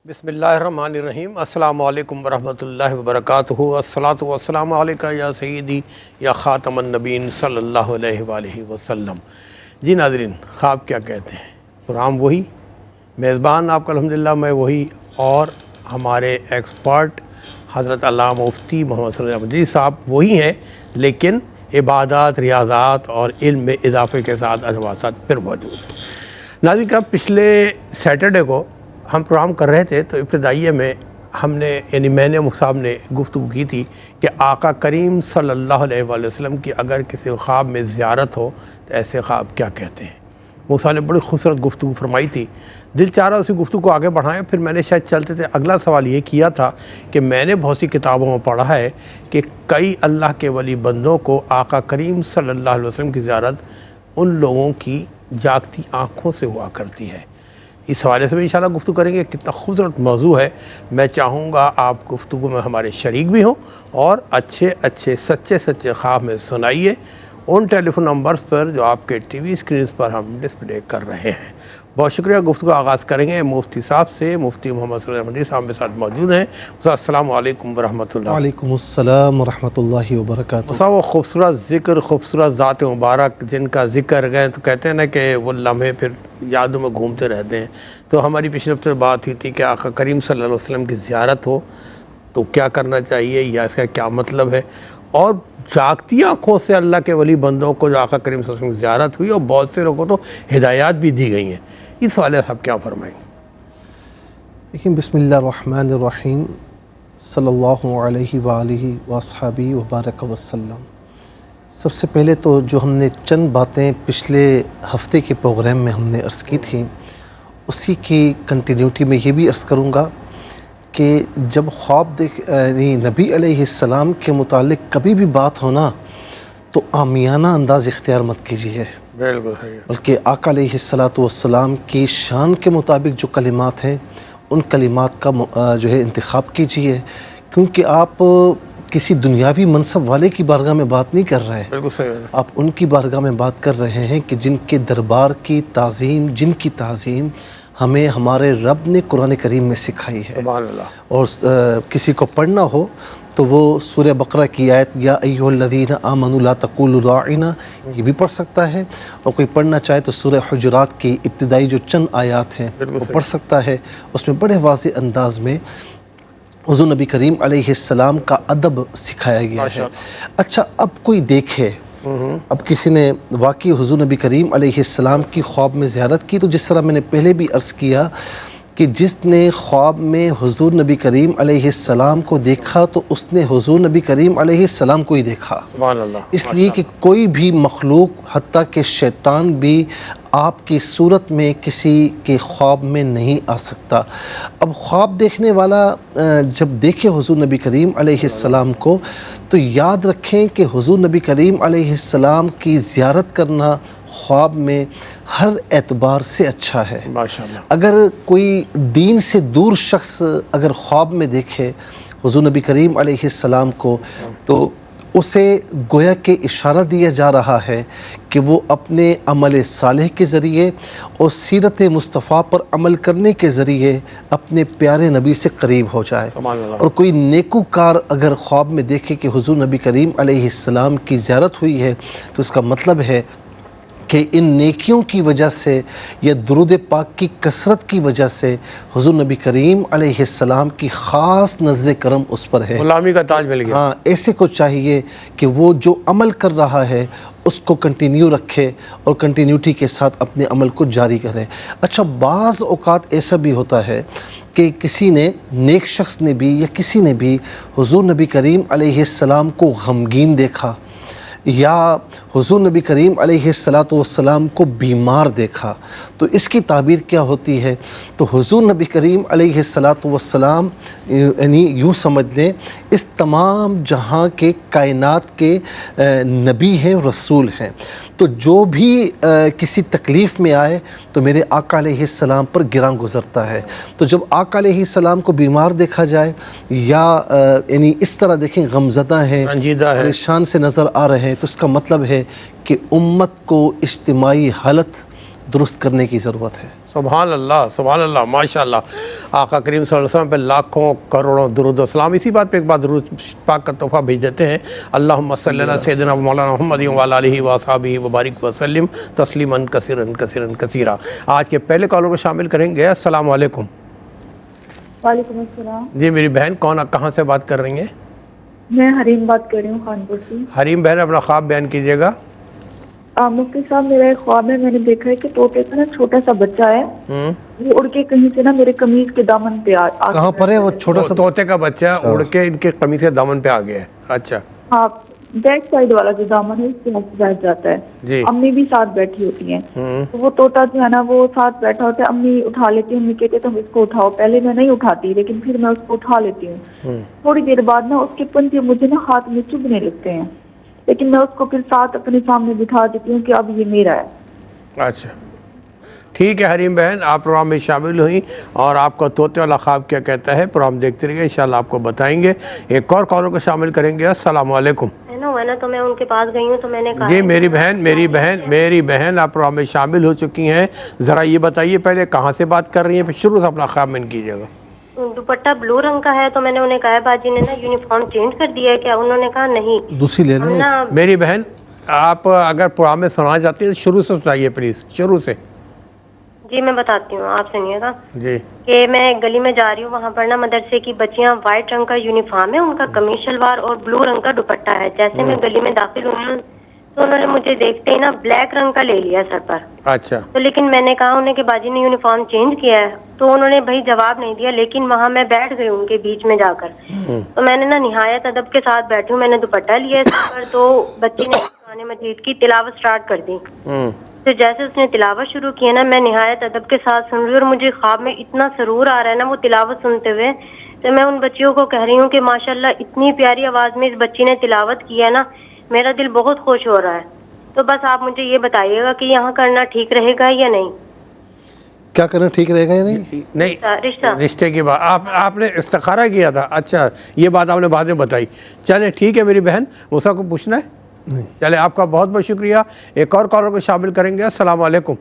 بسم اللہ الرحمن الرحیم۔ السلام علیکم ورحمۃ اللہ وبرکاتہ۔ الصلاۃ والسلام علیکہ یا سیدی یا خاتم النبین صلی اللہ علیہ وآلہ وسلم۔ جی ناظرین، خواب کیا کہتے ہیں؟ پروگرام وہی، میزبان آپ کا الحمدللہ میں وہی، اور ہمارے ایکسپرٹ حضرت علامہ مفتی محمد صلی اللہ علیہ صاحب وہی ہیں، لیکن عبادات، ریاضات اور علم میں اضافے کے ساتھ ادواسات پھر موجود ہیں۔ ناظرین کا پچھلے سیٹرڈے کو ہم پروگرام کر رہے تھے تو ابتدائیے میں ہم نے میں نے صاحب نے گفتگو کی تھی کہ آقا کریم صلی اللہ علیہ وآلہ وسلم کی اگر کسی خواب میں زیارت ہو تو ایسے خواب کیا کہتے ہیں۔ موسیٰ نے بڑی خوبصورت گفتگو فرمائی تھی، دل چاہ رہا اسی گفتگو کو آگے بڑھائیں۔ پھر میں نے شاید چلتے تھے اگلا سوال یہ کیا تھا کہ میں نے بہت سی کتابوں میں پڑھا ہے کہ کئی اللہ کے ولی بندوں کو آقا کریم صلی اللہ علیہ وسلم کی زیارت ان لوگوں کی جاگتی آنکھوں سے ہوا کرتی ہے۔ اس حوالے سے بھی انشاءاللہ گفتگو کریں گے۔ کتنا خوبصورت موضوع ہے، میں چاہوں گا آپ گفتگو میں ہمارے شریک بھی ہوں اور اچھے سچے خواب میں سنائیے ان ٹیلی فون نمبرز پر جو آپ کے ٹی وی اسکرینز پر ہم ڈسپلے کر رہے ہیں۔ بہت شکریہ۔ گفتگو آغاز کریں گے مفتی صاحب سے۔ مفتی محمد صلی اللہ علیہ وسلم صاحب میرے ساتھ موجود ہیں۔ السلام علیکم ورحمۃ اللہ۔ وعلیکم السلام ورحمۃ اللہ وبرکاتہ۔ صاحب وہ خوبصورت ذکر، خوبصورت ذات مبارک جن کا ذکر گئے تو کہتے ہیں نا کہ وہ لمحے پھر یادوں میں گھومتے رہتے ہیں۔ تو ہماری پچھلے ہفتے بات ہوئی تھی کہ آقا کریم صلی اللہ علیہ وسلم کی زیارت ہو تو کیا کرنا چاہیے یا اس کا کیا مطلب ہے، اور جاگتی آنکھوں سے اللہ کے ولی بندوں کو جو آقا کریم صلی اللہ علیہ وسلم کی زیارت ہوئی اور بہت سے لوگوں کو تو ہدایات بھی دی گئی ہیں۔ اس والے آپ کیا فرمائیں؟ دیکھیں، بسم اللہ الرحمن الرحیم، صلی اللہ علیہ وآلہ وصحبہ وبارک وسلم۔ سب سے پہلے تو جو ہم نے چند باتیں پچھلے ہفتے کے پروگرام میں ہم نے عرض کی تھیں، اسی کی کنٹینیوٹی میں یہ بھی عرض کروں گا کہ جب خواب نبی علیہ السلام کے متعلق کبھی بھی بات ہونا تو عامیانہ انداز اختیار مت کیجیے، بالکل صحیح، بلکہ آقا علیہ السلام کی شان کے مطابق جو کلمات ہیں ان کلمات کا جو ہے انتخاب کیجیے، کیونکہ آپ کسی دنیاوی منصب والے کی بارگاہ میں بات نہیں کر رہے، بالکل صحیح، آپ ان کی بارگاہ میں بات کر رہے ہیں کہ جن کے دربار کی تعظیم، جن کی تعظیم ہمیں ہمارے رب نے قرآن کریم میں سکھائی ہے۔ سبحان اللہ۔ اور کسی کو پڑھنا ہو تو وہ سورہ بقرہ کی آیت یا ایھا الذین آمنوا لا تقولوا راعنا یہ بھی پڑھ سکتا ہے، اور کوئی پڑھنا چاہے تو سورہ حجرات کی ابتدائی جو چند آیات ہیں وہ پڑھ سکتا ہے۔ اس میں بڑے واضح انداز میں حضور نبی کریم علیہ السلام کا ادب سکھایا گیا ہے۔ اچھا، اب کوئی دیکھے، اب کسی نے واقعی حضور نبی کریم علیہ السلام کی خواب میں زیارت کی، تو جس طرح میں نے پہلے بھی عرض کیا کہ جس نے خواب میں حضور نبی کریم علیہ السلام کو دیکھا تو اس نے حضور نبی کریم علیہ السلام کو ہی دیکھا، سبحان اللہ۔ اس لیے کہ کوئی بھی مخلوق حتیٰ کہ شیطان بھی آپ کی صورت میں کسی کے خواب میں نہیں آ سکتا۔ اب خواب دیکھنے والا جب دیکھے حضور نبی کریم علیہ السلام کو تو یاد رکھیں کہ حضور نبی کریم علیہ السلام کی زیارت کرنا خواب میں ہر اعتبار سے اچھا ہے۔ ماشاءاللہ۔ اگر کوئی دین سے دور شخص اگر خواب میں دیکھے حضور نبی کریم علیہ السلام کو تو اسے گویا کہ اشارہ دیا جا رہا ہے کہ وہ اپنے عمل صالح کے ذریعے اور سیرت مصطفیٰ پر عمل کرنے کے ذریعے اپنے پیارے نبی سے قریب ہو جائے۔ سبحان اللہ۔ اور کوئی نیکوکار اگر خواب میں دیکھے کہ حضور نبی کریم علیہ السلام کی زیارت ہوئی ہے تو اس کا مطلب ہے کہ ان نیکیوں کی وجہ سے یا درود پاک کی کثرت کی وجہ سے حضور نبی کریم علیہ السلام کی خاص نظر کرم اس پر ہے، غلامی کا تاج مل گیا۔ ہاں، ایسے کو چاہیے کہ وہ جو عمل کر رہا ہے اس کو کنٹینیو رکھے اور کنٹینیوٹی کے ساتھ اپنے عمل کو جاری کرے۔ اچھا، بعض اوقات ایسا بھی ہوتا ہے کہ کسی نے، نیک شخص نے بھی یا کسی نے بھی حضور نبی کریم علیہ السلام کو غمگین دیکھا یا حضور نبی کریم علیہ السلام کو بیمار دیکھا، تو اس کی تعبیر کیا ہوتی ہے؟ تو حضور نبی کریم علیہ السلام یعنی یوں سمجھ لیں اس تمام جہاں کے کائنات کے نبی ہیں، رسول ہیں، تو جو بھی کسی تکلیف میں آئے تو میرے آقا علیہ السلام پر گراں گزرتا ہے۔ تو جب آقا علیہ السلام کو بیمار دیکھا جائے یا یعنی اس طرح دیکھیں غمزدہ ہیں، رنجیدہ ہے، پریشان سے نظر آ رہے ہیں، تو اس کا مطلب ہے کہ امت کو اجتماعی حالت درست کرنے کی ضرورت ہے۔ سبحان اللہ ماشاء اللہ۔ آقا کریم صلی اللہ علیہ وسلم پہ لاکھوں کروڑوں درود و سلام۔ اسی بات پہ ایک بار درود پاک کا تحفہ بھیج دیتے ہیں۔ اللہم صلی علی سیدنا مولانا محمد وعلی آلہ وصحبہ وبارک وسلم تسلیما کثیرا کثیرا کثیرا۔ آج کے پہلے کالر کو شامل کریں گے۔ السلام علیکم۔ وعلیکم السلام۔ جی میری بہن کون، کہاں سے بات کر رہی ہیں؟ میں حریم بات کر رہی ہوں خانپور سے۔ حریم بہن اپنا خواب بیان کیجیے گا۔ مفتی صاحب میرا ایک خواب ہے، میں نے دیکھا ہے کہ طوطے کا نا چھوٹا سا بچہ ہے، وہ اڑ کے کہیں سے نا میرے قمیض کے دامن پہ کہاں پر ہے وہ چھوٹا سا؟ طوطے کا بچہ اڑ کے ان کے قمیص کے دامن پہ آ گیا ہے۔ اچھا ہاں، بیک سائڈ والا جو دامن ہے اس کے ہاتھ بیٹھ جاتا ہے۔ جی امی بھی ساتھ بیٹھی ہوتی ہیں، تو وہ طوطا جو ہے نا وہ ساتھ بیٹھا ہوتا ہے، امی اٹھا لیتی ہیں، امی کہتے تم اس کو اٹھاؤ، پہلے میں نہیں اٹھاتی لیکن پھر میں اس کو اٹھا لیتی ہوں۔ تھوڑی دیر بعد نا اس کے پنجے مجھے نا ہاتھ میں چبھنے لگتے ہیں، لیکن میں اس کو پھر ساتھ اپنے سامنے بٹھا دیتی ہوں کہ اب یہ میرا ہے۔ اچھا ٹھیک ہے حریم بہن، آپ پروگرام میں شامل ہوئیں اور آپ کا طوطے والا خواب کیا کہتا ہے پروگرام دیکھتے رہیے، انشاءاللہ آپ کو بتائیں گے۔ ایک اور کالر کو شامل کریں گے۔ السلام علیکم۔ نا تو میں ان کے پاس گئی ہوں تو میں نے کہا جی میری بہن آپ پروگرام میں شامل ہو چکی ہیں، ذرا یہ بتائیے پہلے کہاں سے بات کر رہی ہیں، پھر شروع سے اپنا خواب بیان کیجیے گا۔ دوپٹہ بلو رنگ کا ہے، تو میں نے انہیں کہا باجی نے نا یونیفارم چینج کر دیا ہے کیا؟ انہوں نے کہا نہیں۔ دوسری لے لیں۔ میری بہن آپ اگر پروگرام میں سنا جاتی ہیں شروع سے سنائیے پلیز، شروع سے۔ جی میں بتاتی ہوں، آپ سنیے گا۔ جی کہ میں گلی میں جا رہی ہوں، وہاں پر نا مدرسے کی بچیاں وائٹ رنگ کا یونیفارم ہے ان کا، قمیص شلوار اور بلو رنگ کا دوپٹہ ہے۔ جیسے میں گلی میں داخل ہوئی ہوں تو انہوں نے مجھے دیکھتے ہی نا بلیک رنگ کا لے لیا سر پر۔ اچھا تو لیکن میں نے کہا انہیں کہ باجی نے یونیفارم چینج کیا ہے، تو انہوں نے بھائی جواب نہیں دیا، لیکن وہاں میں بیٹھ گئی ان کے بیچ میں جا کر۔ تو میں نے نا نہایت ادب کے ساتھ بیٹھی ہوں، میں نے دوپٹہ لیا سر پر، تو بچی نے قرآن مجید کی تلاوت سٹارٹ کر دی۔ تو جیسے اس نے تلاوت شروع کی ہے نا، میں نہایت ادب کے ساتھ سن رہی ہوں اور مجھے خواب میں اتنا سرور آ رہا ہے نا وہ تلاوت سنتے ہوئے، تو میں ان بچیوں کو کہہ رہی ہوں کہ ماشاءاللہ اتنی پیاری آواز میں اس بچی نے تلاوت کی ہے نا، میرا دل بہت خوش ہو رہا ہے۔ تو بس آپ مجھے یہ بتائیے گا کہ یہاں کرنا ٹھیک رہے گا یا نہیں؟ کیا کرنا ٹھیک رہے گا یا نہیں؟ نہیں رشتے کی بات آپ نے استخارہ کیا تھا، اچھا یہ بات آپ نے بعد میں بتائی، چلے ٹھیک ہے میری بہن، موسیٰ کو پوچھنا ہے؟ چلے آپ کا بہت بہت شکریہ۔ ایک اور کالر کو شامل کریں گے۔ السلام علیکم۔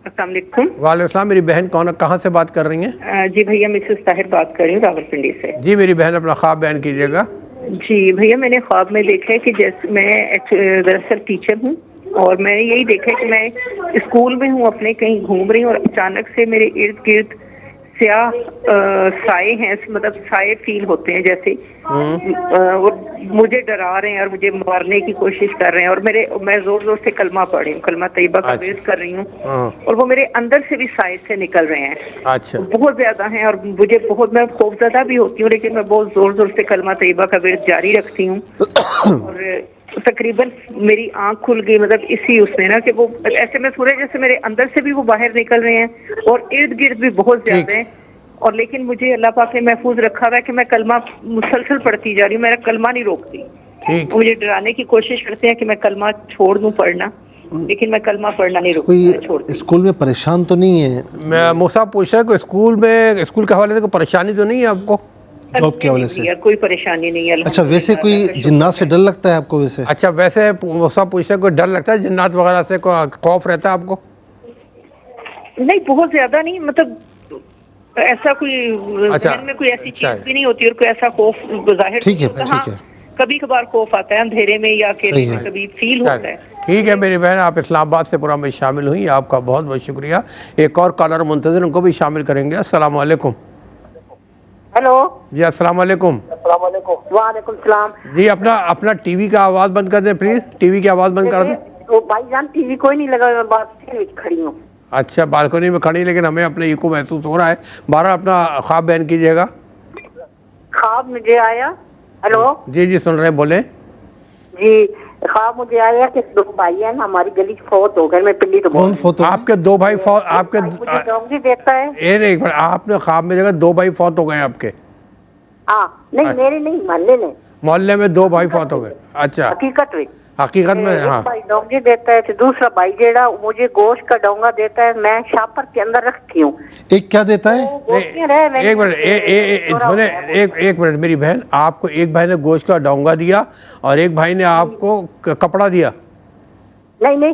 السلام علیکم۔ وعلیکم السلام۔ میری بہن کون، کہاں سے بات کر رہی ہیں؟ جی بھیا مسز طاہر بات کر رہی ہوں راولپنڈی سے۔ جی میری بہن اپنا خواب بیان کیجیے گا۔ جی بھیا میں نے خواب میں دیکھا ہے کہ جیسے میں دراصل ٹیچر ہوں، اور میں نے یہی دیکھا ہے کہ میں اسکول میں ہوں، اپنے کہیں گھوم رہی ہوں اور اچانک سے میرے ارد گرد سیاہ سائے ہیں، مطلب سائے فیل ہوتے ہیں جیسے، اور مجھے ڈرا رہے ہیں اور مجھے مارنے کی کوشش کر رہے ہیں، اور میں زور زور سے کلمہ پڑھ رہی ہوں، کلمہ طیبہ کا ورد کر رہی ہوں، اور وہ میرے اندر سے بھی سائے سے نکل رہے ہیں، اچھا بہت زیادہ ہیں، اور مجھے میں خوفزدہ بھی ہوتی ہوں، لیکن میں بہت زور زور سے کلمہ طیبہ کا ورد جاری رکھتی ہوں، اور تقریباً میری آنکھ کھل گئی، مطلب اسی اس نے نا کہ وہ ایسے میں پورے جیسے میرے اندر سے بھی وہ باہر نکل رہے ہیں اور ارد گرد بھی بہت زیادہ ہیں، اور لیکن مجھے اللہ پاک نے محفوظ رکھا ہوا ہے کہ میں کلمہ مسلسل پڑھتی جا رہی ہوں، میرا کلمہ نہیں روکتی۔ مجھے ڈرانے کی کوشش کرتے ہیں کہ میں کلمہ چھوڑ دوں پڑھنا، لیکن میں کلمہ پڑھنا نہیں کوئی چھوڑتی۔ اسکول میں پریشان تو نہیں ہے؟ میں موسیٰ پوچھ رہا ہے کہ اسکول کے حوالے سے کوئی پریشانی تو نہیں ہے آپ کو؟ جاب کے حوالے سے کوئی پریشانی نہیں ہے۔ اچھا ویسے کوئی جنات سے ڈر لگتا ہے آپ کو؟ ویسے اچھا ویسے موسیٰ پوچھ رہا ہے کوئی ڈر لگتا ہے جنات وغیرہ سے، کوئی خوف رہتا ہے آپ کو؟ نہیں بہت زیادہ نہیں، مطلب ایسا کوئی ذہن میں کوئی ایسی چیز بھی نہیں ہوتی اور کوئی ایسا خوف ظاہر ٹھیک ہے نہیں ہوتا۔ کبھی کبھار خوف آتا ہے اندھیرے میں یا اکیلے میں، کبھی فیل ہوتا ہے۔ ٹھیک ہے میری بہن، آپ اسلام آباد سے پروگرام میں شامل ہوئی، آپ کا بہت بہت شکریہ۔ ایک اور کالر منتظر، ان کو بھی شامل کریں گے۔ السلام علیکم۔ ہیلو جی السلام علیکم۔ السلام علیکم۔ وعلیکم السلام۔ جی اپنا ٹی وی کا آواز بند کر دیں پلیز، ٹی وی کی آواز بند کر دیں۔ بھائی جان ٹی وی کوئی نہیں لگا، میں بالکنی میں کھڑی ہوں۔ اچھا بالکنی میں کھڑی، لیکن ہمیں اپنے ایکو محسوس ہو رہا ہے۔ بارہ اپنا خواب بیان کیجیے گا۔ خواب مجھے آیا، ہیلو جی سن رہے ہیں، بولیں۔ جی خواب مجھے آیا کہ دو بھائی ہیں ہماری گلی فوت ہو گئے، میں پنڈی تو کون فوت ہو؟ آپ کے دو بھائی فوت، آپ کے مجھے ڈونگی دیتا ہے۔ ایک منٹ، آپ نے خواب میں جگہ دو بھائی فوت ہو گئے آپ کے؟ ہاں نہیں میرے نہیں، محلے میں، محلے میں دو بھائی فوت ہو گئے؟ اچھا حقیقت میں حقیقت میں؟ ہاں ایک بھائی ڈونگی دیتا ہے، دوسرا بھائی جیڑا مجھے گوشت کا ڈونگا دیتا ہے، میں شاپر کے اندر رکھتی ہوں۔ ایک کیا دیتا ہے؟ ایک منٹ ایک منٹ میری بہن، آپ کو ایک بھائی نے گوشت کا ڈونگا دیا اور ایک بھائی نے آپ کو کپڑا دیا؟ نہیں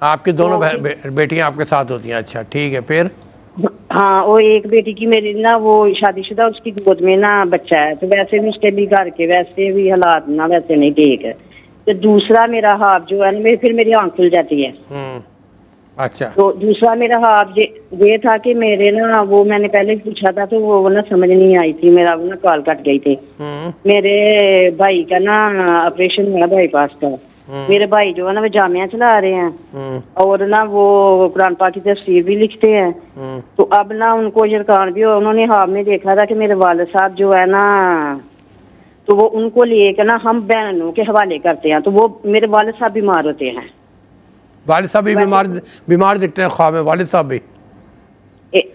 آپ کی دونوں بیٹیاں آپ کے ساتھ ہوتی ہیں؟ اچھا ٹھیک ہے، پھر؟ ہاں، وہ ایک بیٹی کی میری نا وہ شادی شدہ، اس کی گود میں نا بچہ ہے، تو ویسے بھی اس کے بھی گھر کے ویسے بھی حالات نا ویسے نہیں ٹھیک ہے. تو دوسرا میرا ہاتھ جو ہے نا پھر میری آنکھ کھل جاتی ہے. اچھا. تو دوسرا میرا ہاتھ یہ تھا کہ میرے نا وہ میں نے پہلے پوچھا تھا تو وہ نا سمجھ نہیں آئی تھی، میرا نا کال کٹ گئی تھی. میرے بھائی کا نا آپریشن ہوا بائی پاس کا. میرے بھائی جو ہے نا وہ جامعہ چلا رہے ہیں اور نا وہ قرآن پاک کی تفسیر بھی لکھتے ہیں. تو اب نا ان کو یرکان بھی ہو، انہوں نے خواب میں دیکھا تھا کہ میرے والد صاحب جو ہے نا تو وہ ان کو لے کے نا ہم بہنوں کے حوالے کرتے ہیں. تو وہ میرے والد صاحب بیمار ہوتے ہیں. والد صاحب بھی بیمار دکھتے ہیں خواب میں؟ والد صاحب بھی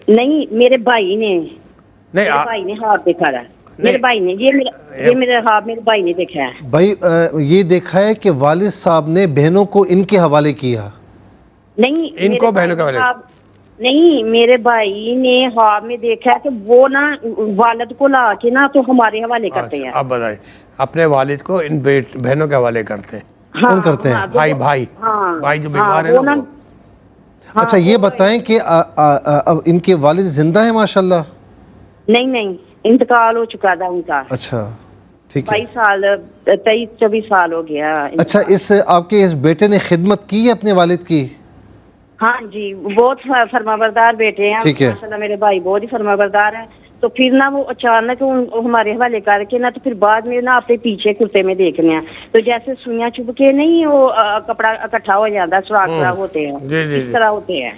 نہیں، میرے بھائی نے خواب دیکھا رہا. میرے بھائی نے یہ میرے خواب میرے بھائی نے دیکھا ہے. بھائی یہ دیکھا ہے کہ والد صاحب نے بہنوں کو ان کے حوالے کیا؟ نہیں، ان کو بہنوں کے حوالے نہیں، میرے بھائی نے خواب میں دیکھا ہے کہ وہ نا والد کو لا کے نا تو ہمارے حوالے کرتے ہیں. اب بتائیے، اپنے والد کو ان بہنوں کے حوالے کرتے ہیں؟ کون کرتے ہیں؟ بھائی جو بیمار ہے نا. اچھا یہ بتائیں کہ اب ان کے والد زندہ ہیں ماشاءاللہ؟ نہیں، انتقال ہو چکا تھا ان کا. اچھا ٹھیک ہے. 23-24 سال ہو گیا. اچھا آپ کے اس بیٹے نے خدمت کی ہے اپنے والد کی؟ ہاں جی، بہت فرما بردار بیٹے ہیں ماشاءاللہ. میرے بھائی بہت ہی فرما بردار ہیں. تو پھر نا وہ اچانک ہمارے حوالے کر کے نا تو پھر بعد میں نا اپنے پیچھے کرتے میں دیکھنے ہیں تو جیسے سوئیاں چبھ کے نہیں وہ کپڑا اکٹھا ہو جاتا ہے، سراغ ہوتے ہیں اس طرح ہوتے ہیں.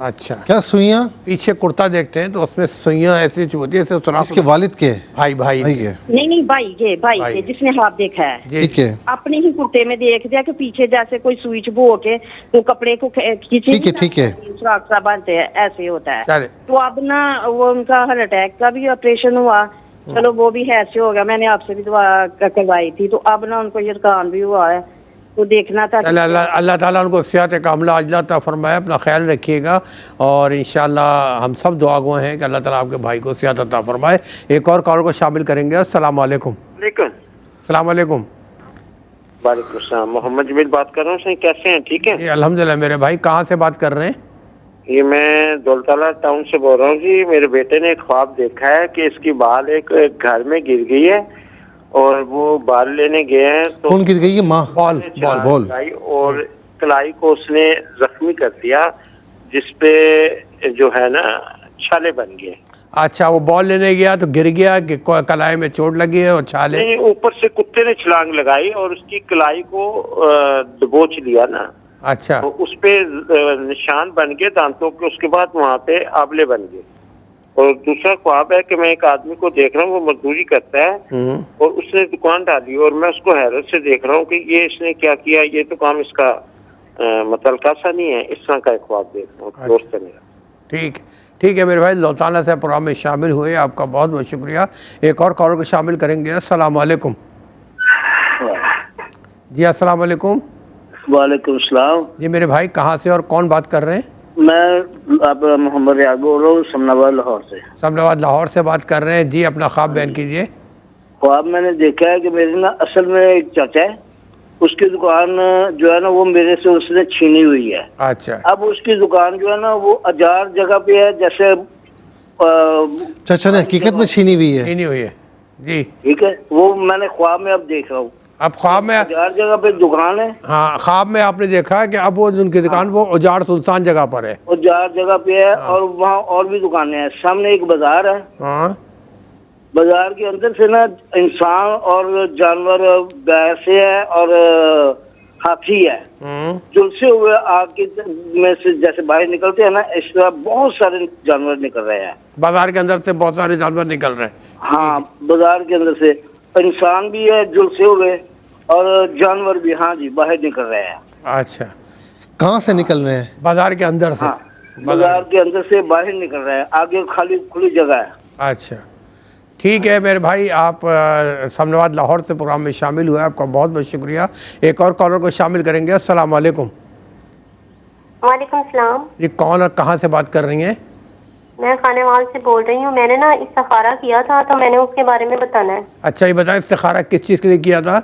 اچھا، کیا سوئیاں؟ پیچھے کرتا دیکھتے ہیں تو اس میں سوئیاں ایسی ہوتی ہیں. اس کے والد کے؟ بھائی کے؟ نہیں، بھائی کے جس نے خواب دیکھا ہے. ٹھیک ہے. اپنے ہی کرتے میں دیکھ دیا کہ پیچھے جیسے کوئی سوئی چبو کے تو کپڑے کو ٹھیک ہے سراغ سا بنتے ہیں، ایسے ہوتا ہے. تو اب نا وہ ان کا ہارٹ اٹیک کا بھی آپریشن ہوا. چلو وہ بھی ایسے ہو گیا، میں نے آپ سے بھی دعا کروائی تھی. تو اب نا ان کو یرکان بھی ہوا ہے تو دیکھنا تھا. اللہ تعالیٰ ان کو صحت کاملہ عاجلہ عطا فرمائے. اپنا خیال رکھیے گا اور انشاءاللہ ہم سب دعا گو ہیں کہ اللہ تعالیٰ آپ کے بھائی کو صحت عطا فرمائے. ایک اور کال کو شامل کریں گے. السلام علیکم. السلام علیکم. وعلیکم السلام. محمد جمیل بات کر رہا ہوں. کیسے ہیں؟ ٹھیک ہے جی الحمدللہ. میرے بھائی کہاں سے بات کر رہے ہیں؟ یہ میں دولتالہ ٹاؤن سے بول رہا ہوں جی. میرے بیٹے نے ایک خواب دیکھا ہے کہ اس کی بال ایک گھر میں گر گئی ہے اور وہ بال لینے گئے ہیں تو کون گر گئی ہے؟ ماں؟ بال اور کلائی کو اس نے زخمی کر دیا جس پہ جو ہے نا چھالے بن گئے. اچھا، وہ بال لینے گیا تو گر گیا کہ کلائی میں چوٹ لگی ہے اور چھالے؟ نہیں، اوپر سے کتے نے چھلانگ لگائی اور اس کی کلائی کو دبوچ لیا نا. اچھا. تو اس پہ نشان بن گئے دانتوں کے. اس کے بعد وہاں پہ آبلے بن گئے. اور دوسرا خواب ہے کہ میں ایک آدمی کو دیکھ رہا ہوں، وہ مزدوری کرتا ہے اور اس نے دکان ڈالی اور میں اس کو حیرت سے دیکھ رہا ہوں کہ یہ اس نے کیا کیا، یہ تو کام اس کا متعلقہ سا نہیں ہے. اس طرح کا ایک خواب دیکھ رہا ہوں. دوست ہے میرا. ٹھیک ہے میرے بھائی، لوتانہ سے پروگرام میں شامل ہوئے، آپ کا بہت بہت شکریہ. ایک اور کالر کو شامل کریں گے. السلام علیکم. جی السلام علیکم. وعلیکم السلام. جی میرے بھائی کہاں سے اور کون بات کر رہے ہیں؟ میں آپ محمد ریاض بول رہا ہوں، سمن آباد لاہور سے. سمن آباد لاہور سے بات کر رہے ہیں. جی اپنا خواب بیان کیجیے. خواب میں نے دیکھا ہے کہ میرے نا اصل میں ایک چچا ہے، اس کی دکان جو ہے نا وہ میرے سے اس نے چھینی ہوئی ہے. اچھا. اب اس کی دکان جو ہے نا وہ اجار جگہ پہ ہے، جیسے چچا نے حقیقت میں چھینی ہوئی ہے. جی ٹھیک ہے. وہ میں نے خواب میں اب دیکھ رہا ہوں. اب خواب میں اجار جگہ پہ دکان ہے. ہاں، خواب میں آپ نے دیکھا ہے کہ اب وہ ان کی دکان وہ اجاڑ سنسان جگہ پر ہے. اجار جگہ پہ ہے اور وہاں اور بھی دکانیں ہیں. سامنے ایک بازار ہے. ہاں. بازار کے اندر سے نا انسان اور جانور بھینسیں ہے اور ہاتھی ہے، جلسے ہوئے آگ کے میں سے جیسے باہر نکلتے ہیں نا، اس طرح بہت سارے جانور نکل رہے ہیں. بازار کے اندر سے بہت سارے جانور نکل رہے ہیں. ہاں، بازار کے اندر سے انسان بھی ہے جلسے ہوئے اور جانور بھی. ہاں جی، باہر نکل رہے ہیں. اچھا. کہاں سے نکل رہے ہیں؟ بازار کے اندر سے. بازار کے اندر سے باہر نکل رہے ہیں. آگے خالی کھلی جگہ ہے. اچھا ٹھیک ہے میرے بھائی، آپ سمن آباد لاہور سے پروگرام میں شامل ہوئے، آپ کا بہت بہت شکریہ. ایک اور کالر کو شامل کریں گے. السلام علیکم. وعلیکم السلام. جی کون اور کہاں سے بات کر رہی ہیں؟ میں خانے وال سے بول رہی ہوں. میں نے نا استخارہ کیا تھا تو میں نے اس کے بارے میں بتانا ہے. اچھا یہ بتائیں استخارہ کس چیز کے لیے کیا تھا؟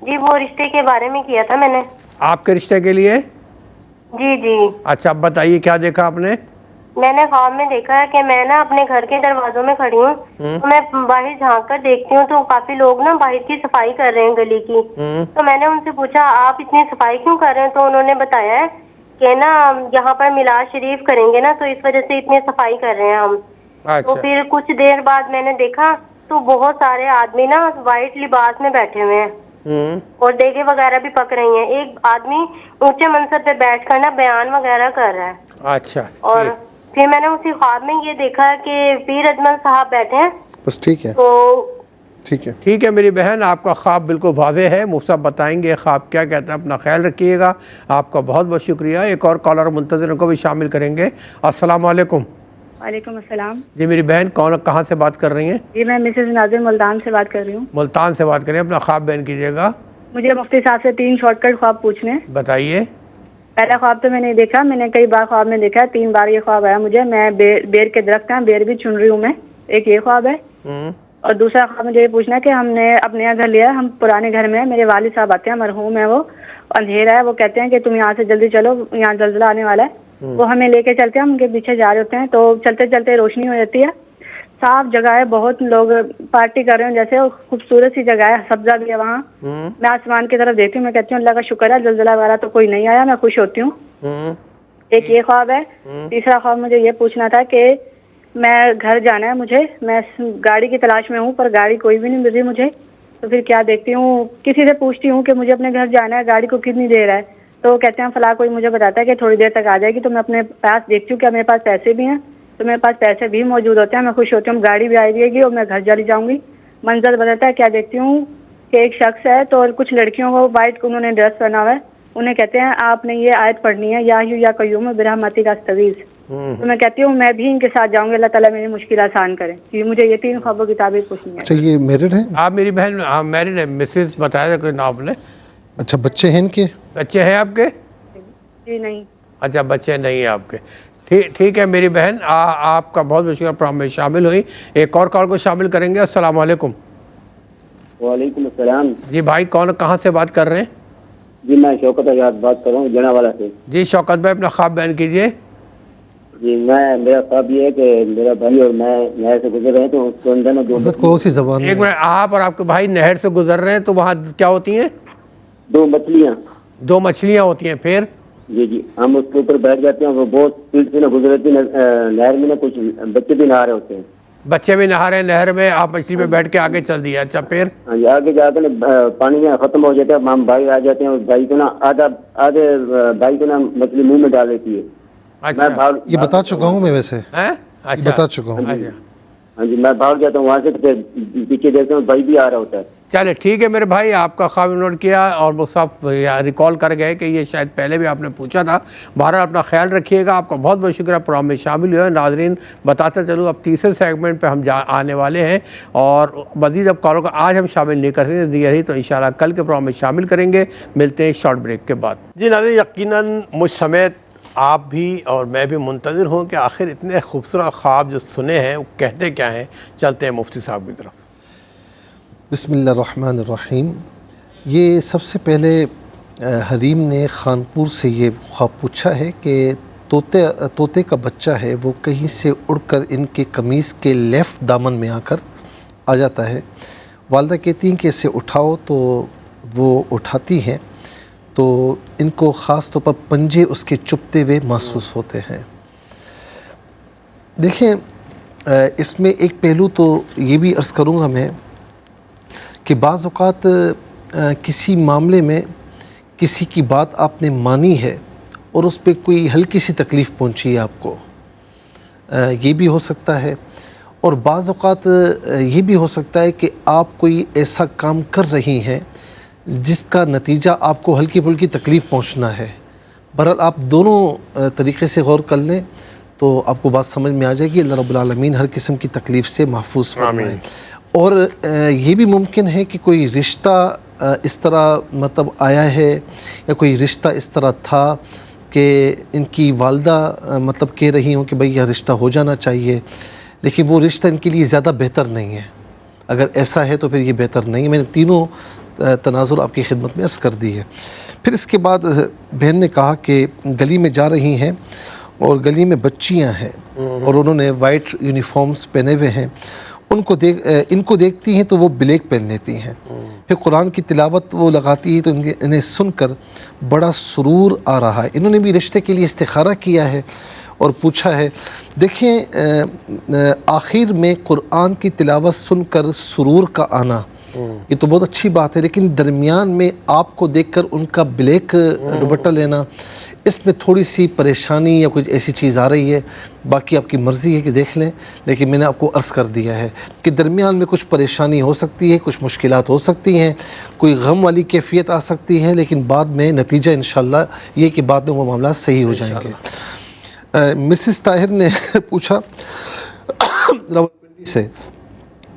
جی وہ رشتے کے بارے میں کیا تھا میں نے. آپ کے رشتے کے لیے؟ جی جی. اچھا اب بتائیے کیا دیکھا آپ نے؟ میں نے خواب میں دیکھا ہے کہ میں نا اپنے گھر کے دروازوں میں کھڑی ہوں تو میں باہر جھانک کر دیکھتی ہوں تو کافی لوگ نا باہر کی صفائی کر رہے ہیں گلی کی. تو میں نے ان سے پوچھا آپ اتنی صفائی کیوں کر رہے ہیں؟ تو انہوں نے بتایا ہے کہ نا یہاں پر میلاد شریف کریں گے نا تو اس وجہ سے اتنی صفائی کر رہے ہیں ہم. تو پھر کچھ دیر بعد میں نے دیکھا تو بہت سارے آدمی نا وائٹ لباس میں بیٹھے ہوئے ہیں اور دیگیں وغیرہ بھی پک رہی ہیں. ایک آدمی اونچے منصب پہ بیٹھ کر نا بیان وغیرہ کر رہا ہے. اچھا. اور پھر میں نے اسی خواب میں یہ دیکھا کہ پیر اجمل صاحب بیٹھے ہیں. بس ٹھیک ہے. تو ٹھیک ہے میری بہن، آپ کا خواب بالکل واضح ہے. مفتی صاحب بتائیں گے خواب کیا کہتا ہے. اپنا خیال رکھیے گا. آپ کا بہت بہت شکریہ. ایک اور کالر منتظر کو بھی شامل کریں گے. السلام علیکم. وعلیکم السلام. جی میری بہن کہاں سے بات کر رہی ہیں؟ جی میں مسز ناظر ملتان سے بات کر رہی ہوں. ملتان سے بات کریں. اپنا خواب بیان کیجیے گا. مجھے مفتی صاحب سے 3 شارٹ کٹ خواب پوچھنے. بتائیے. پہلا خواب تو میں نے دیکھا، میں نے کئی بار خواب میں دیکھا، 3 بار یہ خواب آیا مجھے. میں بیر کے درخت ہیں، بیر بھی چن رہی ہوں میں. ایک یہ خواب ہے. اور دوسرا خواب مجھے یہ پوچھنا ہے کہ ہم نے اپنے نیا گھر لیا ہے، ہم پرانے گھر میں ہیں. میرے والد صاحب آتے ہیں، مرحوم ہے وہ، اندھیرا ہے. وہ کہتے ہیں کہ تم یہاں سے جلدی چلو، یہاں زلزلہ آنے والا ہے. وہ ہمیں لے کے چلتے ہیں، ہم ان کے پیچھے جا رہے ہوتے ہیں. تو چلتے چلتے روشنی ہو جاتی ہے، صاف جگہ ہے، بہت لوگ پارٹی کر رہے ہیں جیسے، خوبصورت سی جگہ ہے، سبزہ بھی ہے وہاں. میں آسمان کی طرف دیکھتی ہوں، میں کہتی ہوں اللہ کا شکر ہے زلزلہ وغیرہ تو کوئی نہیں آیا، میں خوش ہوتی ہوں. ایک یہ خواب ہے. تیسرا خواب مجھے یہ پوچھنا تھا کہ میں گھر جانا ہے مجھے، میں گاڑی کی تلاش میں ہوں پر گاڑی کوئی بھی نہیں مل رہی مجھے. تو پھر کیا دیکھتی ہوں، کسی سے پوچھتی ہوں کہ مجھے اپنے گھر جانا ہے، گاڑی کو کتنی دیر ہے. تو وہ کہتے ہیں فلاں کوئی مجھے بتاتا ہے کہ تھوڑی دیر تک آ جائے گی. تو میں اپنے پاس دیکھتی ہوں کہ میرے پاس پیسے بھی ہیں، تو میرے پاس پیسے بھی موجود ہوتے ہیں، میں خوش ہوتی ہوں، گاڑی بھی آئے گی اور میں گھر چلی جاؤں گی. منظر بدلتا ہے. کیا دیکھتی ہوں کہ ایک شخص ہے تو کچھ لڑکیوں کو وائٹ انہوں نے ڈریس پہنا ہوا ہے، انہیں کہتے ہیں آپ نے یہ آیت پڑھنی ہے، یا حیّ یا قیوم برحمتک استغیث. تو میں کہتی ہوں میں بھی ان کے ساتھ جاؤں گی، اللہ تعالیٰ میری مشکل آسان کرے. مجھے یہ 3 خوابوں کی تعبیر پوچھنی ہے. اچھا یہ میرڈ ہیں آپ؟ میری بہن میرڈ ہے. مسز بتایا کوئی نام نے. اچھا بچے ہیں ان کے؟ بچے ہیں آپ کے؟ جی نہیں. اچھا بچے نہیں ہیں آپ کے. ٹھیک ہے میری بہن، آپ کا بہت بہت شکریہ پروگرام میں شامل ہوئی. ایک اور کال کو شامل کریں گے. السلام علیکم. وعلیکم السلام. جی بھائی کہاں سے بات کر رہے ہیں؟ جی میں شوکت آزاد بات کر رہا ہوں جنا والا سے. جی شوکت بھائی اپنا خواب بیان کیجیے. جی میرا خواب یہ ہے کہ میرا بھائی اور میں نہر سے گزر رہے ہیں تو اس کے اندر نا ایک منٹ، آپ اور آپ کے بھائی نہر سے گزر رہے ہیں تو وہاں کیا ہوتی ہیں؟ 2 مچھلیاں. 2 مچھلیاں ہوتی ہیں. پھر جی ہم اس کے اوپر بیٹھ جاتے ہیں، وہ بہت اسپیڈ سے نہ گزر رہتی نہر میں. نا کچھ بچے بھی نہا رہے ہوتے ہیں. بچے بھی نہا رہے ہیں نہر میں، آپ مچھلی پہ بیٹھ کے آگے چل دیا. اچھا پھر؟ ہاں جی آگے جا کے پانی میں ختم ہو جاتا ہے، ہم بھائی آ جاتے ہیں، بھائی کو نا آدھے بھائی کو نا مچھلی منہ میں ڈال دیتی ہے. یہ بتا چکا ہوں میں ویسے، بتا چکا ہوں. ہاں جی میں بھاگ جاتا ہوں وہاں سے، پیچھے دیکھتا ہوں بھائی بھی آ رہا ہوتا ہے. چلے ٹھیک ہے میرے بھائی، آپ کا خواب نوٹ کیا اور وہ سب ریکال کر گئے کہ یہ شاید پہلے بھی آپ نے پوچھا تھا. بہرحال اپنا خیال رکھیے گا. آپ کا بہت بہت شکریہ پروگرام میں شامل ہوئے. ناظرین بتاتا چلوں اب تیسرے سیگمنٹ پہ ہم آنے والے ہیں اور مزید اب کالوں کا آج ہم شامل نہیں کر سکتے رہی تو انشاءاللہ کل کے پروگرام میں شامل کریں گے. ملتے ہیں شارٹ بریک کے بعد. جی ناظرین یقیناً مجھ سمیت آپ بھی اور میں بھی منتظر ہوں کہ آخر اتنے خوبصورت خواب جو سنے ہیں وہ کہتے کیا ہیں. چلتے ہیں مفتی صاحب کی طرف. بسم اللہ الرحمن الرحیم. یہ سب سے پہلے حریم نے خانپور سے یہ خواب پوچھا ہے کہ طوطے کا بچہ ہے وہ کہیں سے اڑ کر ان کے قمیص کے لیفٹ دامن میں آ کر آ جاتا ہے. والدہ کہتی ہیں کہ اسے اٹھاؤ تو وہ اٹھاتی ہیں تو ان کو خاص طور پر پنجے اس کے چبھتے ہوئے محسوس ہوتے ہیں. دیکھیں اس میں ایک پہلو تو یہ بھی عرض کروں گا میں کہ بعض اوقات کسی معاملے میں کسی کی بات آپ نے مانی ہے اور اس پہ کوئی ہلکی سی تکلیف پہنچی ہے آپ کو، یہ بھی ہو سکتا ہے. اور بعض اوقات یہ بھی ہو سکتا ہے کہ آپ کوئی ایسا کام کر رہی ہیں جس کا نتیجہ آپ کو ہلکی پھلکی تکلیف پہنچنا ہے. بہرحال آپ دونوں طریقے سے غور کر لیں تو آپ کو بات سمجھ میں آ جائے گی. اللہ رب العالمین ہر قسم کی تکلیف سے محفوظ فرمائے. اور یہ بھی ممکن ہے کہ کوئی رشتہ اس طرح مطلب آیا ہے یا کوئی رشتہ اس طرح تھا کہ ان کی والدہ مطلب کہہ رہی ہوں کہ بھئی یہ رشتہ ہو جانا چاہیے، لیکن وہ رشتہ ان کے لیے زیادہ بہتر نہیں ہے. اگر ایسا ہے تو پھر یہ بہتر نہیں. میں نے تینوں تناظر آپ کی خدمت میں عرض کر دی ہے. پھر اس کے بعد بہن نے کہا کہ گلی میں جا رہی ہیں اور گلی میں بچیاں ہیں اور انہوں نے وائٹ یونیفارمز پہنے ہوئے ہیں، ان کو دیکھتی ہیں تو وہ بلیک پہن لیتی ہیں، پھر قرآن کی تلاوت وہ لگاتی ہے تو انہیں سن کر بڑا سرور آ رہا ہے۔ انہوں نے بھی رشتے کے لیے استخارہ کیا ہے اور پوچھا ہے۔ دیکھیں آخر میں قرآن کی تلاوت سن کر سرور کا آنا یہ تو بہت اچھی بات ہے، لیکن درمیان میں آپ کو دیکھ کر ان کا بلیک دوپٹہ لینا، اس میں تھوڑی سی پریشانی یا کچھ ایسی چیز آ رہی ہے۔ باقی آپ کی مرضی ہے کہ دیکھ لیں، لیکن میں نے آپ کو عرض کر دیا ہے کہ درمیان میں کچھ پریشانی ہو سکتی ہے، کچھ مشکلات ہو سکتی ہیں، کوئی غم والی کیفیت آ سکتی ہے، لیکن بعد میں نتیجہ انشاءاللہ یہ کہ بعد میں وہ معاملات صحیح ہو جائیں گے۔ مسز طاہر نے پوچھا راولپنڈی سے،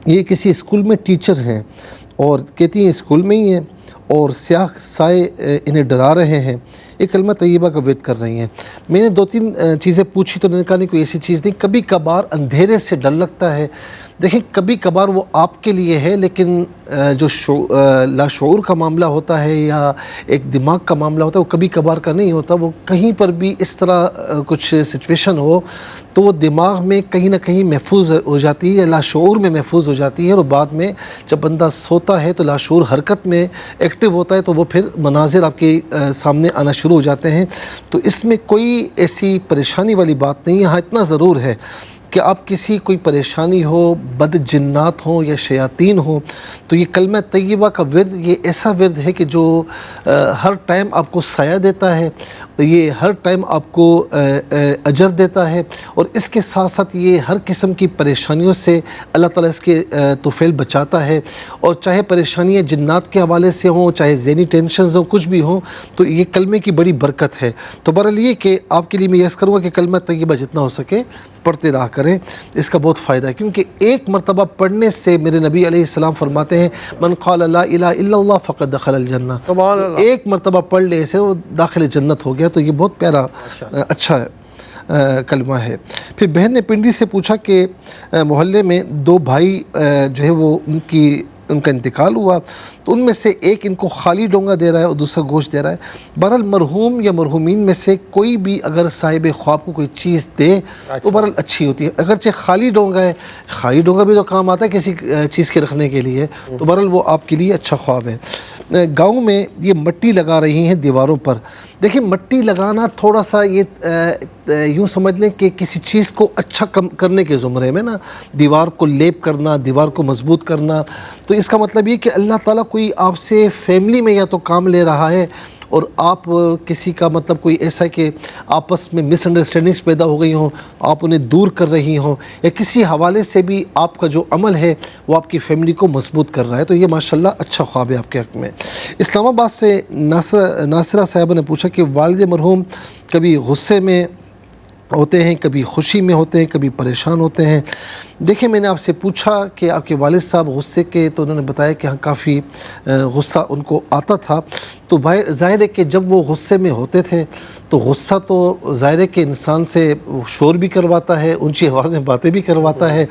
یہ کسی اسکول میں ٹیچر ہیں اور کہتی ہیں اسکول میں ہی ہیں اور سیاہ سائے انہیں ڈرا رہے ہیں، ایک کلمہ طیبہ کا ورد کر رہی ہیں۔ میں نے 2-3 چیزیں پوچھی تو انہوں نے کہا نہیں کوئی ایسی چیز نہیں، کبھی کبھار اندھیرے سے ڈر لگتا ہے۔ دیکھیں کبھی کبھار وہ آپ کے لیے ہے، لیکن جو لاشعور کا معاملہ ہوتا ہے یا ایک دماغ کا معاملہ ہوتا ہے وہ کبھی کبھار کا نہیں ہوتا، وہ کہیں پر بھی اس طرح کچھ سچویشن ہو تو وہ دماغ میں کہیں نہ کہیں محفوظ ہو جاتی ہے یا لاشعور میں محفوظ ہو جاتی ہے، اور بعد میں جب بندہ سوتا ہے تو لاشعور حرکت میں ایکٹیو ہوتا ہے تو وہ پھر مناظر آپ کے سامنے آنا شروع ہو جاتے ہیں۔ تو اس میں کوئی ایسی پریشانی والی بات نہیں ہے، ہاں اتنا ضرور ہے کہ آپ کسی کوئی پریشانی ہو، بد جنات ہوں یا شیاطین ہوں، تو یہ کلمہ طیبہ کا ورد یہ ایسا ورد ہے کہ جو ہر ٹائم آپ کو سایہ دیتا ہے، یہ ہر ٹائم آپ کو اجر دیتا ہے، اور اس کے ساتھ ساتھ یہ ہر قسم کی پریشانیوں سے اللہ تعالیٰ اس کے طفیل بچاتا ہے، اور چاہے پریشانیاں جنات کے حوالے سے ہوں، چاہے ذہنی ٹینشنز ہوں، کچھ بھی ہوں، تو یہ کلمے کی بڑی برکت ہے۔ تو بہرحال یہ کہ آپ کے لیے میں یس کروں گا کہ کلمہ طیبہ جتنا ہو سکے پڑھتے رہا کریں، اس کا بہت فائدہ ہے، کیونکہ ایک مرتبہ پڑھنے سے میرے نبی علیہ السلام فرماتے ہیں من قال لا الہ الا اللہ فقد دخل الجنہ، ایک مرتبہ پڑھ لے سے وہ داخل جنت ہو گیا، تو یہ بہت پیارا اچھا کلمہ ہے۔ پھر بہن نے پنڈی سے پوچھا کہ محلے میں 2 بھائی جو ہے وہ ان کا انتقال ہوا، تو ان میں سے ایک ان کو خالی ڈونگا دے رہا ہے اور دوسرا گوشت دے رہا ہے۔ بہرحال مرحوم یا مرحومین میں سے کوئی بھی اگر صاحب خواب کو کوئی چیز دے تو بہرحال اچھی ہوتی ہے، اگرچہ خالی ڈونگا ہے، خالی ڈونگا بھی تو کام آتا ہے کسی چیز کے رکھنے کے لیے، تو بہرحال وہ آپ کے لیے اچھا خواب ہے۔ گاؤں میں یہ مٹی لگا رہی ہیں دیواروں پر، دیکھیں مٹی لگانا تھوڑا سا یہ یوں سمجھ لیں کہ کسی چیز کو اچھا کرنے کے زمرے میں نا، دیوار کو لیپ کرنا، دیوار کو مضبوط کرنا، تو اس کا مطلب یہ کہ اللہ تعالیٰ کوئی آپ سے فیملی میں یا تو کام لے رہا ہے، اور آپ کسی کا مطلب کوئی ایسا ہے کہ آپس میں مس انڈرسٹینڈنگس پیدا ہو گئی ہوں، آپ انہیں دور کر رہی ہوں، یا کسی حوالے سے بھی آپ کا جو عمل ہے وہ آپ کی فیملی کو مضبوط کر رہا ہے، تو یہ ماشاءاللہ اچھا خواب ہے آپ کے حق میں۔ اسلام آباد سے ناصرہ صاحبہ نے پوچھا کہ والد مرحوم کبھی غصے میں ہوتے ہیں، کبھی خوشی میں ہوتے ہیں، کبھی پریشان ہوتے ہیں۔ دیکھیں میں نے آپ سے پوچھا کہ آپ کے والد صاحب غصے کے، تو انہوں نے بتایا کہ ہاں کافی غصہ ان کو آتا تھا، تو ظاہر ہے کہ جب وہ غصے میں ہوتے تھے تو غصہ تو ظاہر ہے کہ انسان سے شور بھی کرواتا ہے، اونچی آواز میں باتیں بھی کرواتا ہے،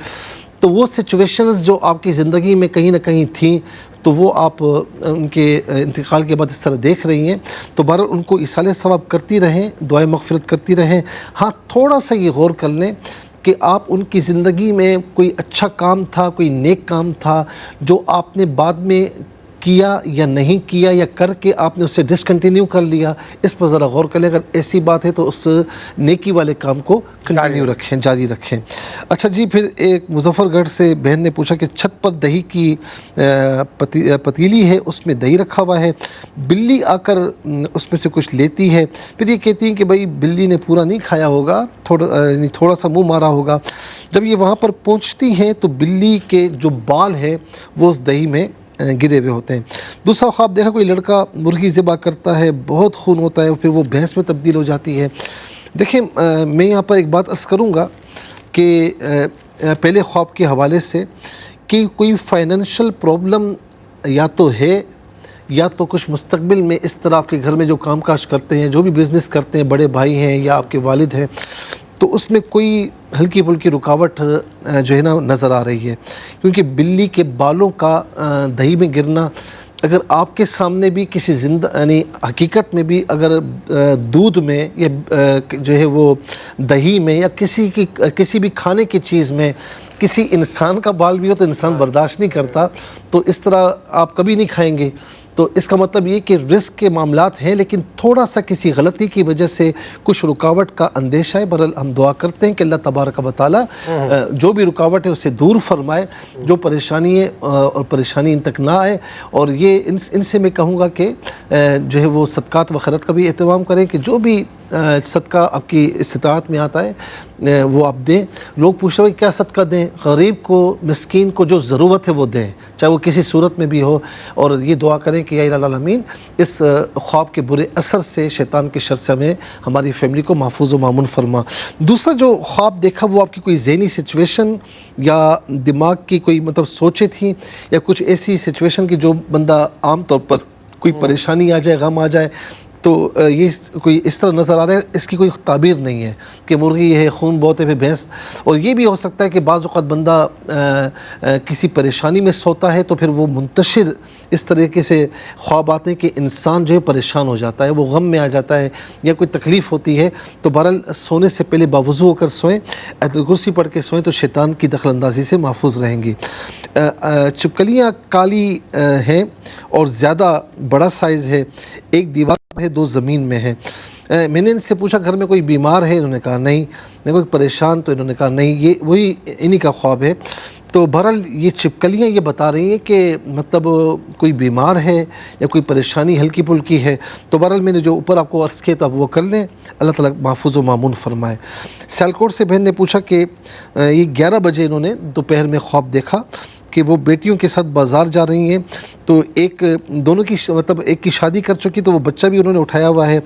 تو وہ سچویشنز جو آپ کی زندگی میں کہیں نہ کہیں تھیں تو وہ آپ ان کے انتقال کے بعد اس طرح دیکھ رہی ہیں، تو بہرحال ان کو ایصال ثواب کرتی رہیں، دعائیں مغفرت کرتی رہیں۔ ہاں تھوڑا سا یہ غور کر لیں کہ آپ ان کی زندگی میں کوئی اچھا کام تھا، کوئی نیک کام تھا جو آپ نے بعد میں کیا یا نہیں کیا، یا کر کے آپ نے اسے ڈسکنٹینیو کر لیا، اس پر ذرا غور کر لیں۔ اگر ایسی بات ہے تو اس نیکی والے کام کو کنٹینیو رکھیں، جاری رکھیں۔ اچھا جی، پھر ایک مظفر گڑھ سے بہن نے پوچھا کہ چھت پر دہی کی پتیلی ہے، اس میں دہی رکھا ہوا ہے، بلی آ کر اس میں سے کچھ لیتی ہے، پھر یہ کہتی ہیں کہ بھائی بلی نے پورا نہیں کھایا ہوگا، تھوڑا سا منہ مارا ہوگا۔ جب یہ وہاں پر پہنچتی ہیں تو بلی کے جو بال ہے وہ اس دہی میں گرے ہوئے ہوتے ہیں۔ دوسرا خواب دیکھا کوئی لڑکا مرغی ذبح کرتا ہے، بہت خون ہوتا ہے، پھر وہ بھینس میں تبدیل ہو جاتی ہے۔ دیکھیں میں یہاں پر ایک بات عرض کروں گا کہ پہلے خواب کے حوالے سے کہ کوئی فائنینشل پرابلم یا تو ہے، یا تو کچھ مستقبل میں اس طرح آپ کے گھر میں جو کام کاج کرتے ہیں، جو بھی بزنس کرتے ہیں، بڑے بھائی ہیں یا آپ کے والد ہیں، تو اس میں کوئی ہلکی پھلکی رکاوٹ جو ہے نا نظر آ رہی ہے، کیونکہ بلی کے بالوں کا دہی میں گرنا اگر آپ کے سامنے بھی کسی زندہ یعنی حقیقت میں بھی اگر دودھ میں یا جو ہے وہ دہی میں یا کسی بھی کھانے کی چیز میں کسی انسان کا بال بھی ہو تو انسان برداشت نہیں کرتا، تو اس طرح آپ کبھی نہیں کھائیں گے۔ تو اس کا مطلب یہ کہ رزق کے معاملات ہیں، لیکن تھوڑا سا کسی غلطی کی وجہ سے کچھ رکاوٹ کا اندیشہ ہے۔ بہرحال ہم دعا کرتے ہیں کہ اللہ تبارک و تعالیٰ جو بھی رکاوٹ ہے اسے دور فرمائے، جو پریشانی ہے اور پریشانی ان تک نہ آئے۔ اور یہ ان سے میں کہوں گا کہ جو ہے وہ صدقات و خیرات کا بھی اہتمام کریں، کہ جو بھی صدقہ آپ کی استطاعت میں آتا ہے وہ آپ دیں۔ لوگ پوچھ رہے ہیں کیا صدقہ دیں؟ غریب کو، مسکین کو جو ضرورت ہے وہ دیں، چاہے وہ کسی صورت میں بھی ہو۔ اور یہ دعا کریں کہ یا الہ العالمین اس خواب کے برے اثر سے، شیطان کے شر سے ہمیں، ہماری فیملی کو محفوظ و مامون فرما۔ دوسرا جو خواب دیکھا وہ آپ کی کوئی ذہنی سچویشن یا دماغ کی کوئی مطلب سوچیں تھیں، یا کچھ ایسی سچویشن کی جو بندہ عام طور پر کوئی پریشانی آ جائے، غم آ جائے، تو یہ کوئی اس طرح نظر آ رہا ہے، اس کی کوئی تعبیر نہیں ہے کہ مرغی ہے، خون بہت ہے، پھر بھینس۔ اور یہ بھی ہو سکتا ہے کہ بعض اوقات بندہ کسی پریشانی میں سوتا ہے تو پھر وہ منتشر اس طریقے سے خواب آتے ہیں کہ انسان جو ہے پریشان ہو جاتا ہے، وہ غم میں آ جاتا ہے یا کوئی تکلیف ہوتی ہے۔ تو بہرحال سونے سے پہلے باوضو ہو کر سوئیں، آیت الکرسی پڑھ کے سوئیں تو شیطان کی دخل اندازی سے محفوظ رہیں گی۔ چھپکلیاں کالی ہیں اور زیادہ بڑا سائز ہے، ایک دیوار ہے، دو زمین میں ہے۔ میں نے ان سے پوچھا گھر میں کوئی بیمار ہے؟ انہوں نے کہا نہیں۔ میں کوئی پریشان؟ تو انہوں نے کہا نہیں۔ یہ وہی انہی کا خواب ہے۔ تو بہرحال یہ چھپکلیاں یہ بتا رہی ہیں کہ مطلب کوئی بیمار ہے یا کوئی پریشانی ہلکی پھلکی ہے۔ تو بہرحال میں نے جو اوپر آپ کو عرض کیا تھا وہ کر لیں، اللہ تعالیٰ محفوظ و مامون فرمائے۔ سیالکوٹ سے بہن نے پوچھا کہ یہ 11 بجے انہوں نے دوپہر میں خواب دیکھا کہ وہ بیٹیوں کے ساتھ بازار جا رہی ہیں، تو دونوں کی مطلب ایک کی شادی کر چکی، تو وہ بچہ بھی انہوں نے اٹھایا ہوا ہے،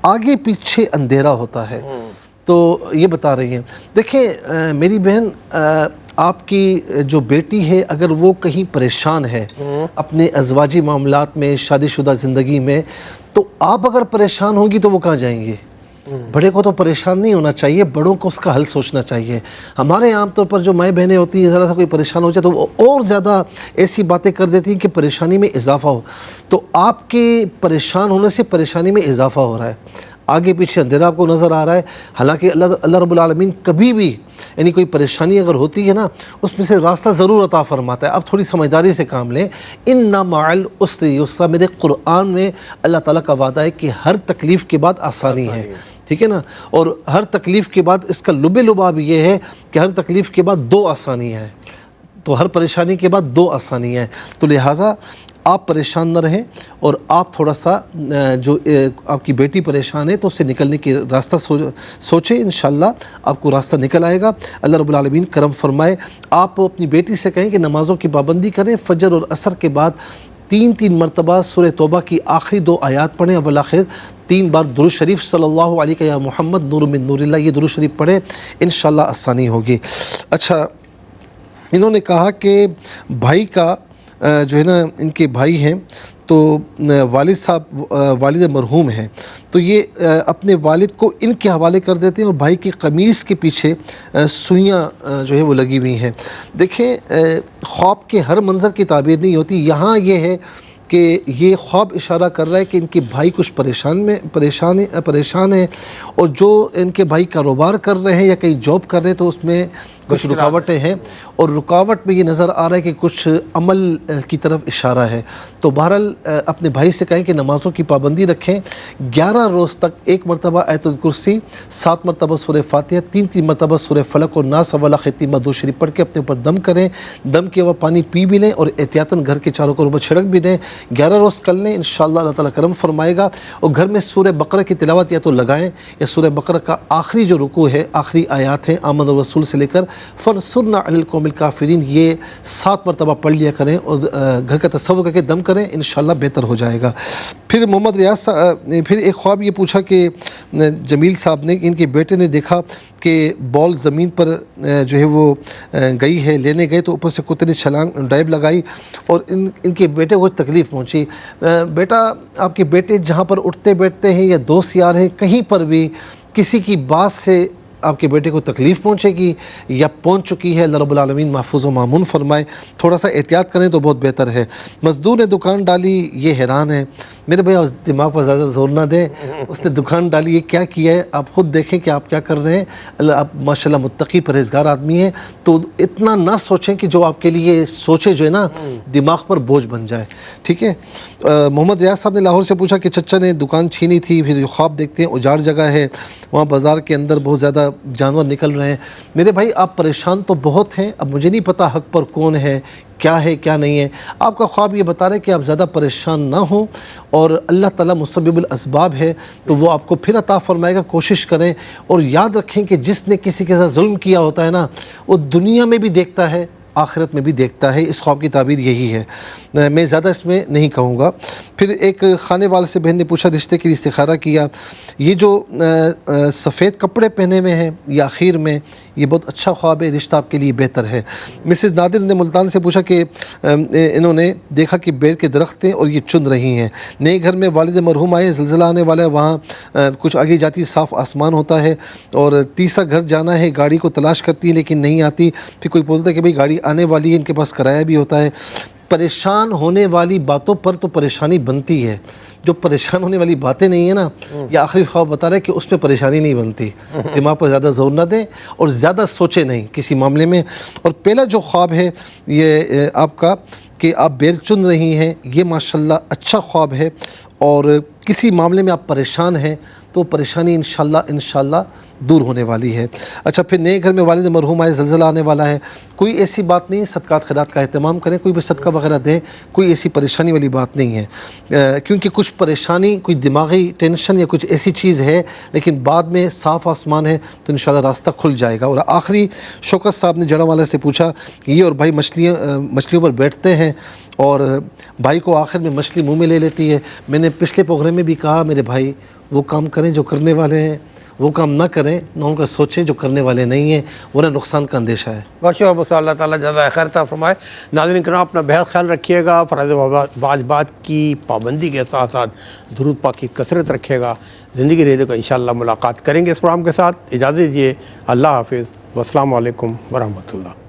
آگے پیچھے اندھیرا ہوتا ہے۔ تو یہ بتا رہی ہیں۔ دیکھیں میری بہن، آپ کی جو بیٹی ہے اگر وہ کہیں پریشان ہے اپنے ازواجی معاملات میں، شادی شدہ زندگی میں، تو آپ اگر پریشان ہوں گی تو وہ کہاں جائیں گے؟ بڑے کو تو پریشان نہیں ہونا چاہیے، بڑوں کو اس کا حل سوچنا چاہیے۔ ہمارے عام طور پر جو مائیں بہنیں ہوتی ہیں، ذرا سا کوئی پریشان ہو جائے تو وہ اور زیادہ ایسی باتیں کر دیتی ہیں کہ پریشانی میں اضافہ ہو۔ تو آپ کے پریشان ہونے سے پریشانی میں اضافہ ہو رہا ہے، آگے پیچھے اندھیرا آپ کو نظر آ رہا ہے۔ حالانکہ اللہ رب العالمین کبھی بھی یعنی کوئی پریشانی اگر ہوتی ہے نا، اس میں سے راستہ ضرور عطا فرماتا ہے۔ آپ تھوڑی سمجھداری سے کام لیں۔ ان مع العسر یسرا، میرے قرآن میں اللہ تعالیٰ کا وعدہ ہے کہ ہر تکلیف کے بعد آسانی ہے، ٹھیک ہے نا؟ اور ہر تکلیف کے بعد اس کا لباب یہ ہے کہ ہر تکلیف کے بعد 2 آسانیاں ہیں، تو ہر پریشانی کے بعد 2 آسانیاں ہیں۔ تو لہٰذا آپ پریشان نہ رہیں، اور آپ تھوڑا سا جو آپ کی بیٹی پریشان ہے تو اس سے نکلنے کی راستہ سوچیں، انشاءاللہ آپ کو راستہ نکل آئے گا۔ اللہ رب العالمین کرم فرمائے۔ آپ اپنی بیٹی سے کہیں کہ نمازوں کی پابندی کریں، فجر اور عصر کے بعد 3 مرتبہ سورہ توبہ کی آخری 2 آیات پڑھیں، اول آخر 3 بار درود شریف صلی اللہ علیہ یا محمد نور من نور اللہ، یہ درود شریف پڑھیں، انشاءاللہ آسانی ہوگی۔ اچھا، انہوں نے کہا کہ بھائی کا جو ہے نا، ان کے بھائی ہیں تو والد صاحب والد مرحوم ہیں، تو یہ اپنے والد کو ان کے حوالے کر دیتے ہیں، اور بھائی کی قمیص کے پیچھے سوئیاں جو ہے وہ لگی ہوئی ہیں۔ دیکھیں خواب کے ہر منظر کی تعبیر نہیں ہوتی، یہاں یہ ہے کہ یہ خواب اشارہ کر رہا ہے کہ ان کے بھائی کچھ پریشان ہیں، اور جو ان کے بھائی کاروبار کر رہے ہیں یا کہیں جاب کر رہے ہیں تو اس میں کچھ رکاوٹیں ہیں، اور رکاوٹ میں یہ نظر آ رہا ہے کہ کچھ عمل کی طرف اشارہ ہے۔ تو بہرحال اپنے بھائی سے کہیں کہ نمازوں کی پابندی رکھیں، 11 روز تک 1 مرتبہ آیت الکرسی، 7 مرتبہ سورہ فاتحہ، 3 مرتبہ سورہ فلق اور ناس والا ختیمہ 2 شریف پڑھ کے اپنے اوپر دم کریں، دم کے بعد پانی پی بھی لیں اور احتیاطاً گھر کے چاروں کو چھڑک بھی دیں۔ 11 روز کر لیں، انشاءاللہ اللہ تعالیٰ کرم فرمائے گا۔ اور گھر میں سورہ بقرہ کی تلاوت یا تو لگائیں، یا سورہ بقرہ کا آخری جو رکوع ہے، آخری آیات ہیں آمن الرسول سے لے کر فَانْصُرْنَا عَلَى الْقَوْمِ الْكَافِرِينَ، یہ 7 مرتبہ پڑھ لیا کریں اور گھر کا تصور کر کے دم کریں، انشاءاللہ بہتر ہو جائے گا۔ پھر محمد ریاض صاحب نے پھر ایک خواب یہ پوچھا کہ جمیل صاحب نے، ان کے بیٹے نے دیکھا کہ بال زمین پر جو ہے وہ گئی ہے، لینے گئے تو اوپر سے کتے نے چھلانگ ڈائیو لگائی اور ان کے بیٹے کو تکلیف پہنچی۔ بیٹا، آپ کے بیٹے جہاں پر اٹھتے بیٹھتے ہیں یا دوست یار ہیں، کہیں پر بھی کسی کی بات سے آپ کے بیٹے کو تکلیف پہنچے گی یا پہنچ چکی ہے، اللہ رب العالمین محفوظ و مامون فرمائے. تھوڑا سا احتیاط کریں تو بہت بہتر ہے. مزدور نے دکان ڈالی، یہ حیران ہے. میرے بھائی دماغ پر زیادہ زور نہ دیں. اس نے دکان ڈالی، یہ کیا کیا ہے آپ خود دیکھیں کہ آپ کیا کر رہے ہیں. اللہ آپ ماشاءاللہ متقی پرہیزگار آدمی ہیں، تو اتنا نہ سوچیں کہ جو آپ کے لیے سوچے جو ہے نا دماغ پر بوجھ بن جائے. ٹھیک ہے. محمد ریاض صاحب نے لاہور سے پوچھا کہ چچا نے دکان چھینی تھی، پھر خواب دیکھتے ہیں اجاڑ جگہ ہے، وہاں بازار کے اندر بہت زیادہ جانور نکل رہے ہیں. میرے بھائی آپ پریشان تو بہت ہیں، اب مجھے نہیں پتہ حق پر کون ہے کیا نہیں ہے. آپ کا خواب یہ بتا رہے کہ آپ زیادہ پریشان نہ ہوں، اور اللہ تعالیٰ مسبب الاسباب ہے تو وہ آپ کو پھر عطا فرمائے گا. کوشش کریں اور یاد رکھیں کہ جس نے کسی کے ساتھ ظلم کیا ہوتا ہے نا، وہ دنیا میں بھی دیکھتا ہے آخرت میں بھی دیکھتا ہے. اس خواب کی تعبیر یہی ہے. میں زیادہ اس میں نہیں کہوں گا. پھر ایک خانے والے سے بہن نے پوچھا، رشتے کے لیے استخارہ کیا، یہ جو سفید کپڑے پہنے ہوئے ہیں یا آخر میں، یہ بہت اچھا خواب ہے، رشتہ آپ کے لیے بہتر ہے. مسز نادر نے ملتان سے پوچھا کہ انہوں نے دیکھا کہ بیر کے درخت ہیں اور یہ چن رہی ہیں. نئے گھر میں والد مرحوم آئے، زلزلہ آنے والا ہے، وہاں کچھ آگے جاتی صاف آسمان ہوتا ہے، اور تیسرا گھر جانا ہے، گاڑی کو تلاش کرتی ہے لیکن نہیں آتی. پھر کوئی بولتا ہے کہ بھئی گاڑی آنے والی ہے، ان کے پاس کرایہ بھی ہوتا ہے. پریشان ہونے والی باتوں پر تو پریشانی بنتی ہے، جو پریشان ہونے والی باتیں نہیں ہیں نا، یہ آخری خواب بتا رہا ہے کہ اس پہ پریشانی نہیں بنتی. دماغ پر زیادہ زور نہ دیں اور زیادہ سوچیں نہیں کسی معاملے میں. اور پہلا جو خواب ہے یہ آپ کا کہ آپ بیر چن رہی ہیں، یہ ماشاءاللہ اچھا خواب ہے. اور کسی معاملے میں آپ پریشان ہیں تو پریشانی انشاءاللہ دور ہونے والی ہے. اچھا، پھر نئے گھر میں والد مرحوم آئے، زلزلہ آنے والا ہے. کوئی ایسی بات نہیں، صدقات خیرات کا اہتمام کریں، کوئی بھی صدقہ وغیرہ دیں، کوئی ایسی پریشانی والی بات نہیں ہے. کیونکہ کچھ پریشانی، کوئی دماغی ٹینشن یا کچھ ایسی چیز ہے، لیکن بعد میں صاف آسمان ہے تو انشاءاللہ راستہ کھل جائے گا. اور آخری شوکت صاحب نے جڑا والے سے پوچھا کہ یہ اور بھائی مچھلیوں پر بیٹھتے ہیں اور بھائی کو آخر میں مچھلی منہ میں لے لیتی ہے. میں نے پچھلے پروگرام میں بھی کہا میرے بھائی وہ کام کریں جو کرنے والے ہیں، وہ کام نہ کریں نہ ان کا سوچیں جو کرنے والے نہیں ہیں، ورنہ نقصان کا اندیشہ ہے. باشا بس اللہ تعالیٰ جزائے خیر عطا فرمائے. ناظرین کرام، اپنا بہت خیال رکھیے گا. فرائض واجبات کی پابندی کے ساتھ ساتھ درود پاک کی کثرت رکھیے گا. زندگی ریڈیو کا انشاءاللہ ملاقات کریں گے اس پروگرام کے ساتھ. اجازت دیجیے. اللہ حافظ. والسلام علیکم ورحمۃ اللہ.